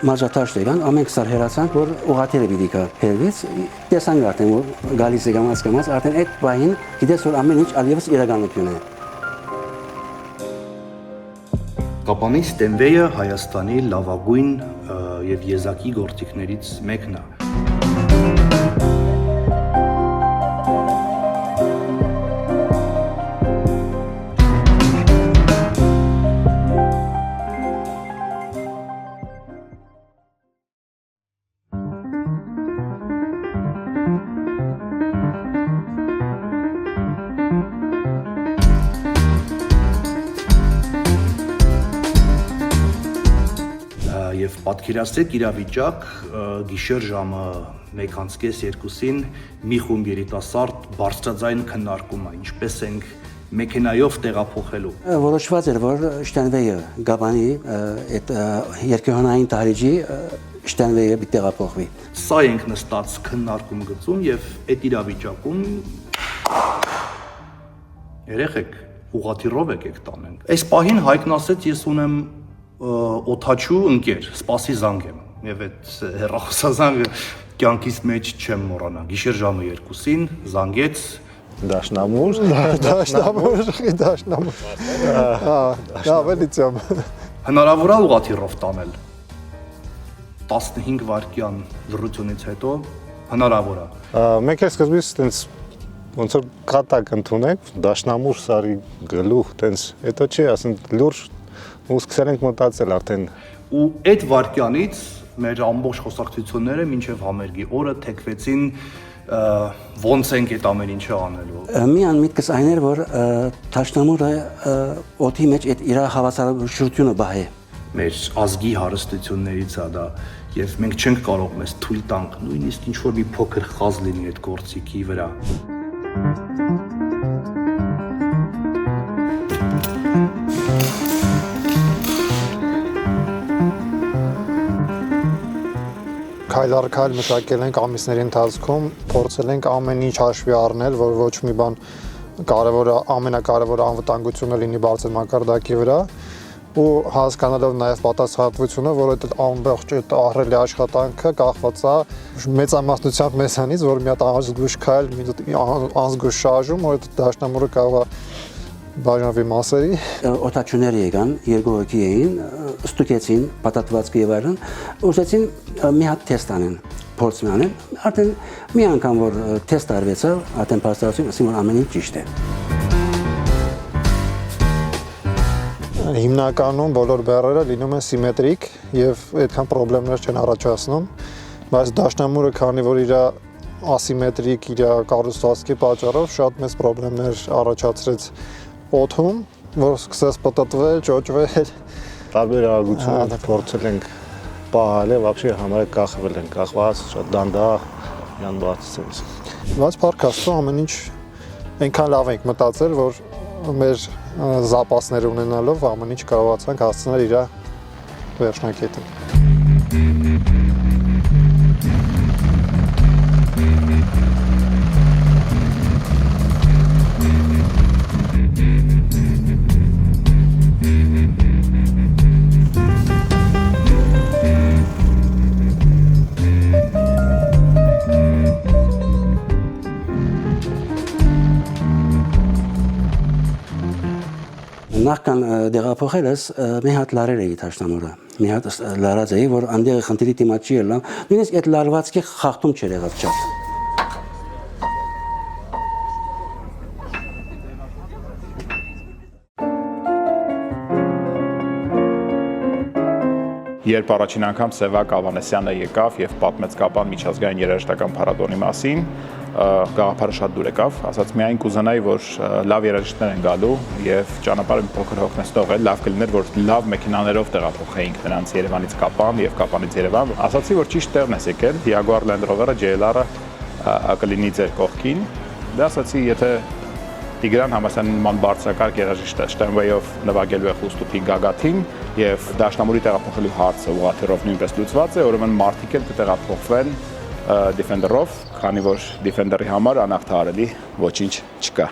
մարզաթաշ եկան, ամենք սար հերացանք, որ ուղղաթիռը պիտի գա հերվից, տեսանք արդեն, որ գալիս է կամաց, արդեն այդ պահին գիտես, որ ամեն ինչ այլևս իրականություն է։ Կապանի Ստենվեյը Հայաստանի լավագույն եւ եզակի գործիքներից մեկն է։ Եվ պատկերացրեք իրավիճակ գիշեր ժամը 1:30-2-ին մի խումբ երիտասարդ բարձրաձայն քննարկում է, ինչպես ենք մեքենայով տեղափոխելու։ Որոշված էր, որ Ստենվեյը Գաբանի այդ երկհանային դահլիճի Ստենվեյը պիտի տեղափոխվի։ Սա ենք նստած քննարկում գծում եւ այդ իրավիճակում երեխեք ուղղաթիռով եկեք տանենք։ Այս պահին Հայկն ասեց, ես ունեմ օթաչու ընկեր, սպասի զանգեմ, եւ այդ հեռախոսազանգը կյանքից մեջ չեմ մոռանա։ Գիշեր ժամը 2-ին զանգեց Դաշնամուր։ Ավելիցիամ։ Հնարավոր է ուղղաթիռով տանել 15 վայրկյան լռությունից հետո հնարավոր է։ Մենք էլ սկզբից տենց ոնց որ կատակ ընդունենք, Դաշնամուր սարի գլուխ, տենց, հետո չի, ասեն լուրջ ու սկսել ենք մտածել արդեն։ Ու այդ վայրկյանից մեր ամբողջ խոսակցությունները մինչև համերգի օրը թեքվեցին ոնց ենք այդ ամեն ինչը անելու։ Միան միտքս այն էր, որ Դաշնամուրը օդի մեջ այդ իր հավասարությունը բահ է։ Մեր ազգի հարստություններից է դա եւ մենք չենք կարող մեզ թույլ տանք նույնիսկ ինչ որ մի փոքր խազ լինի այդ գործիքի վրա։ Քայլ առ քայլ մշակել ենք ամիսների ընթացքում, փորձել ենք ամեն ինչ հաշվի առնել, որ ոչ մի բան ամենակարևորը անվտանգությունը լինի բարձր մակարդակի վրա ու հասկանալով նաև պատասխանատվությունը, որ այդ ամբողջ այդ ահռելի աշխատանքը կախված է մեծամասնությամբ մեզանից, որ մի հատ անզգույշ քայլ, մի հատ անզգույշ շարժում, որ այդ Դաշնամուրը կարող է բաժանվի մասերի։ Օթաչուները եկան, երկու հոգի էին, ստուգեցին պատատվածքը եւ այլն, ուզեցին մի հատ թեստ անեն, փորձ անեն, արդեն մի անգամ որ թեստ արվեցավ, արդեն բարձրացին, ասին որ ամեն ինչ ճիշտ է։ Հիմնականում բոլոր բեռերը լինում են սիմետրիկ եւ այդքան խնդիրներ չեն առաջացնում, բայց Դաշնամուրը քանի որ իր ասիմետրիկ իր կառուցվածքի պատճառով շատ մեծ խնդիրներ առաջացրեց օդում, որ սկսեց պտտվել, ճոճվել, տարբեր արագություններ փորձել ենք պահել եւ вообще համարը կախվել ենք, կախված շատ դանդաղ յանբացից։ Բայց փառք Աստծո ամեն ինչ այնքան լավ ենք մտածել, որ մեր զապասներ ունենալով ամեն ինչ կարողացանք հասցնել իր վերջնակետին։ Նախքան դեղափոխելս մի հատ լարեր էի Դաշնամուրը, մի հատ լարած էի, որ անդեղը խնդիրի դիմաց չի ելնա, նույնիսկ այդ լարվածքի խախտում չէր եղած շատ։ Երբ առաջին անգամ Սևակ Ավանեսյանը եկավ եւ պատմեց Կապան միջազգային երաժշտական փառատոնի մասին, գաղափարը շատ դուր եկավ, ասաց միայն կուզենայի, որ լավ երաժիշտներ են գալու եւ ճանապարհը մի փոքր հոգնեցնող է, լավ կլիներ, որ լավ մեքենաներով տեղափոխեինք նրանց Երևանից Կապան եւ Կապանից Երևան։ Ասացի, որ ճիշտ տեղն ես եկել, Jaguar Land Rover-ը JLR-ը կլինի ձեր կողքին։ Դա ասացի, եթե Տիգրան Համասյանի նման բարձրակարգ երաժիշտը Ստենվեյով նվագելու է Խուստուփի գագաթին եւ Դաշնամուրի տեղափոխելու հարցը ուղղաթիռով նույնպես լուծված է, ուրեմն մարդիկ էլ կտեղափոխվեն Defender-ով, քանի որ Defender-ի համար անհաղթահարելի ոչինչ չկա։